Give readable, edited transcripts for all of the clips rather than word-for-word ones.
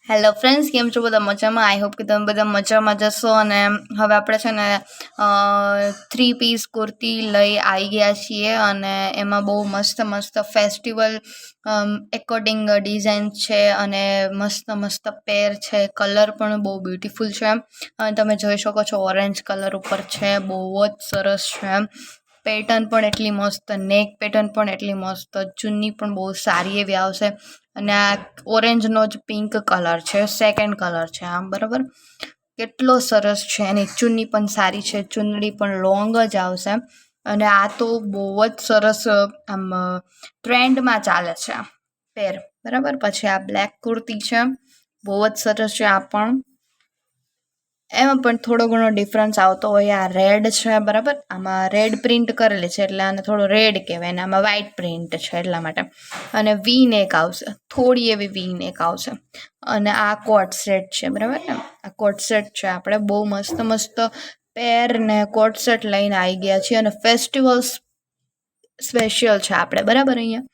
Hello friends, કેમ છો બધા? મજામાં? આઈ હોપ કે તમે બધા મજામાં જશો. અને હવે આપણે છે ને 3 પીસ કુર્તી લઈ આવી ગયા છીએ, અને એમાં બહુ મસ્ત મસ્ત ફેસ્ટિવલ એકોર્ડિંગ ડિઝાઇન છે, અને મસ્ત મસ્ત પેર છે. કલર પણ બહુ બ્યુટીફુલ છે, અને તમે જોઈ શકો છો ઓરેન્જ કલર ઉપર છે. બહુ જ સરસ છે. પેટર્ન પણ એટલી મસ્ત, નેક પેટર્ન પણ એટલી મસ્ત, ચુન્ની પણ બહુ સારી એવી આવશે. અને આ ઓરેન્જનો જ પિંક કલર છે, સેકન્ડ કલર છે આમ, બરાબર. કેટલો સરસ છે. એની ચુન્ની પણ સારી છે, ચુન્ની પણ લોંગ જ આવશે. અને આ તો બહુ જ સરસ આમ ટ્રેન્ડમાં ચાલે છે પેર, બરાબર. પછી આ બ્લેક કુર્તી છે, બહુ જ સરસ છે આ પણ. એમાં પણ થોડો ઘણો ડિફરન્સ આવતો હોય. આ રેડ છે, બરાબર. આમાં રેડ પ્રિન્ટ કરેલી છે એટલે આને થોડો રેડ કહેવાય, અને આમાં વ્હાઇટ પ્રિન્ટ છે એટલા માટે. અને વી નેક આવશે, થોડી એવી વી નેક આવશે. અને આ કોટ સેટ છે, બરાબર ને. આ કોટ સેટ છે. આપણે બહુ મસ્ત મસ્ત પેર ને કોટ સેટ લઈને આવી ગયા છીએ, અને ફેસ્ટિવલ સ્પેશિયલ છે આપણે, બરાબર. અહીંયા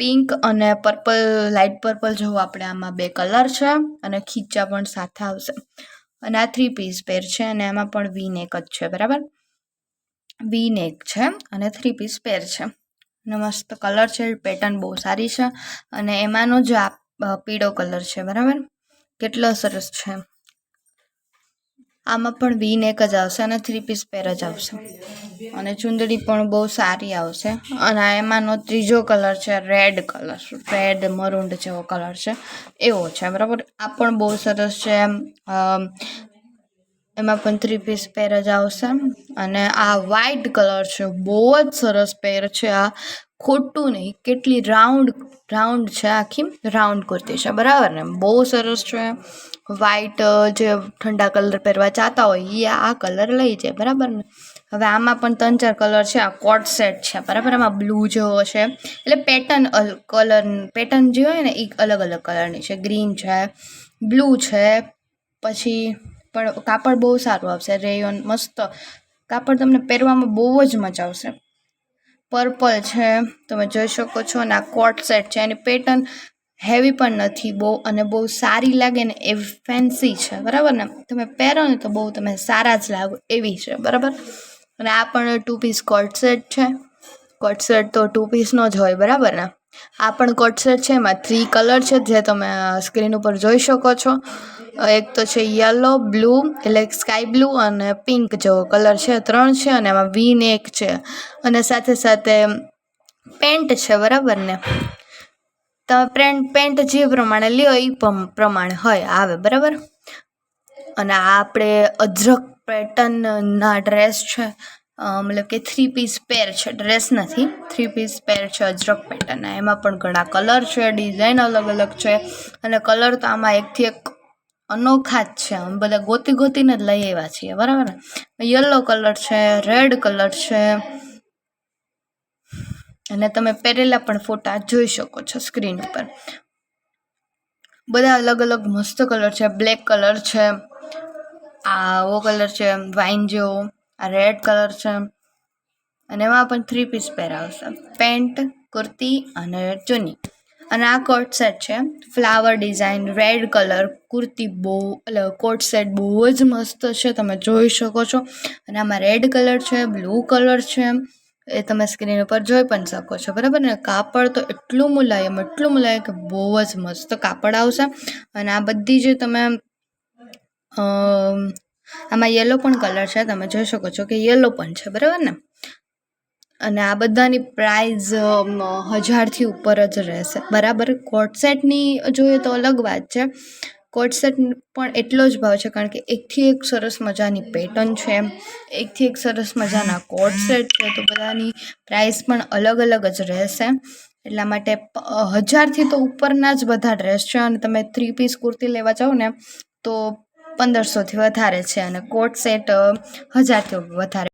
પિંક અને પર્પલ, લાઇટ પર્પલ જેવું આપણે આમાં 2 કલર છે, અને ખીચા પણ સાથે આવશે. અને આ 3 પીસ પેર છે, અને એમાં પણ વી નેક જ છે, બરાબર. વી નેક છે અને 3 પીસ પેર છે, અને મસ્ત કલર છે. પેટર્ન બહુ સારી છે, અને એમાંનો જ આ પીળો કલર છે, બરાબર. કેટલો સરસ છે. આમાં પણ વી નેક જ આવશે, અને 3 પીસ પેર જ આવશે, અને ચુંદડી પણ બહુ સારી આવશે. અને એમાંનો ત્રીજો કલર છે રેડ કલર, રેડ મરૂન્ડ જેવો કલર છે, એવો છે, બરાબર. આ પણ બહુ સરસ છે. એમાં પણ 3 પીસ પેર જ આવશે. અને આ વ્હાઇટ કલર છે, બહુ જ સરસ પેર છે. આ ખોટું નહીં, કેટલી રાઉન્ડ છે, આખી રાઉન્ડ કુર્તી છે, બરાબર ને. બહુ સરસ છે. વ્હાઇટ જે ઠંડા કલર પહેરવા ચાહતા હોય એ આ કલર લઈ જાય, બરાબર ને. હવે આમાં પણ 3-4 કલર છે. આ કોટ સેટ છે, બરાબર. એમાં બ્લુ જેવો છે, એટલે પેટર્ન જે હોય ને એ અલગ અલગ કલરની છે. ગ્રીન છે, બ્લુ છે. પછી પણ કાપડ બહુ સારું આવશે, રેયોન મસ્ત કાપડ, તમને પહેરવામાં બહુ જ મજા આવશે. પર્પલ છે, તમે જોઈ શકો છો. અને આ કોટ સેટ છે. એની પેટર્ન હેવી પણ નથી બહુ, અને બહુ સારી લાગે ને એવી ફેન્સી છે, બરાબર ને. તમે પહેરો ને તો બહુ તમે સારા જ લાગો એવી છે, બરાબર. અને આ પણ 2 પીસ કોટ સેટ છે. કોટ સેટ તો 2 પીસનો જ હોય, બરાબર ને. આ પણ કોટ સેટ છે. એમાં 3 કલર છે, જે તમે સ્ક્રીન ઉપર જોઈ શકો છો. એક તો છે યલો, બ્લુ એટલે સ્કાય બ્લુ, અને પિંક જેવો કલર છે. 3 છે, અને એમાં વી નેક છે, અને સાથે સાથે પેન્ટ છે, બરાબર ને. તમે પેન્ટ જે પ્રમાણે લ્યો એ પ્રમાણે હોય આવે, બરાબર. અને આ આપણે અજરક પેટર્નના ડ્રેસ છે, મતલબ કે 3 પીસ પેર છે, ડ્રેસ નથી, 3 પીસ પેર છે અજરક પેટર્નના. એમાં પણ ઘણા કલર છે, ડિઝાઇન અલગ અલગ છે, અને કલર તો આમાં એકથી એક અનોખા જ છે. અમે બધા ગોતીને જ લઈ આવ્યા છીએ, બરાબર ને. યલો કલર છે, રેડ કલર છે, અને તમે પહેરેલા પણ ફોટા જોઈ શકો છો સ્ક્રીન ઉપર. બધા અલગ અલગ મસ્ત કલર છે. બ્લેક કલર છે, આવો કલર છે વાઇન જેવો, આ રેડ કલર છે, અને એમાં પણ 3 પીસ પેર આવશે, પેન્ટ, કુર્તી અને ચુન્ની. અને આ કોટ સેટ છે, flower design, red colour kurti, coat set બહુ જ મસ્ત છે, તમે જોઈ શકો છો. અને આમાં રેડ કલર છે, બ્લુ કલર છે, એ તમે સ્ક્રીન ઉપર જોઈ પણ શકો છો, બરાબર ને. કાપડ તો એટલું મુલાયમ કે બહુ જ મસ્ત કાપડ આવશે. અને આ બધી જે તમે આમાં યલો પણ કલર છે, તમે જોઈ શકો છો કે યલો પણ છે, બરાબર ને. અને આ બધાની પ્રાઇઝ 1000થી ઉપર જ રહેશે, બરાબર. કોટ સેટની જોઈએ તો અલગ વાત છે. કોટ સેટ પણ એટલો જ ભાવ છે, કારણ કે એકથી એક સરસ મજાની પેટર્ન છે, એકથી એક સરસ મજાના કોટ સેટ છે, તો બધાની પ્રાઇસ પણ અલગ અલગ જ રહેશે. એટલા માટે 1000થી તો ઉપરના જ બધા ડ્રેસ છે. અને તમે 3 પીસ કુર્તી લેવા જાઓ ને તો 1500થી વધારે છે, અને કોટ સેટ 1000થી વધારે.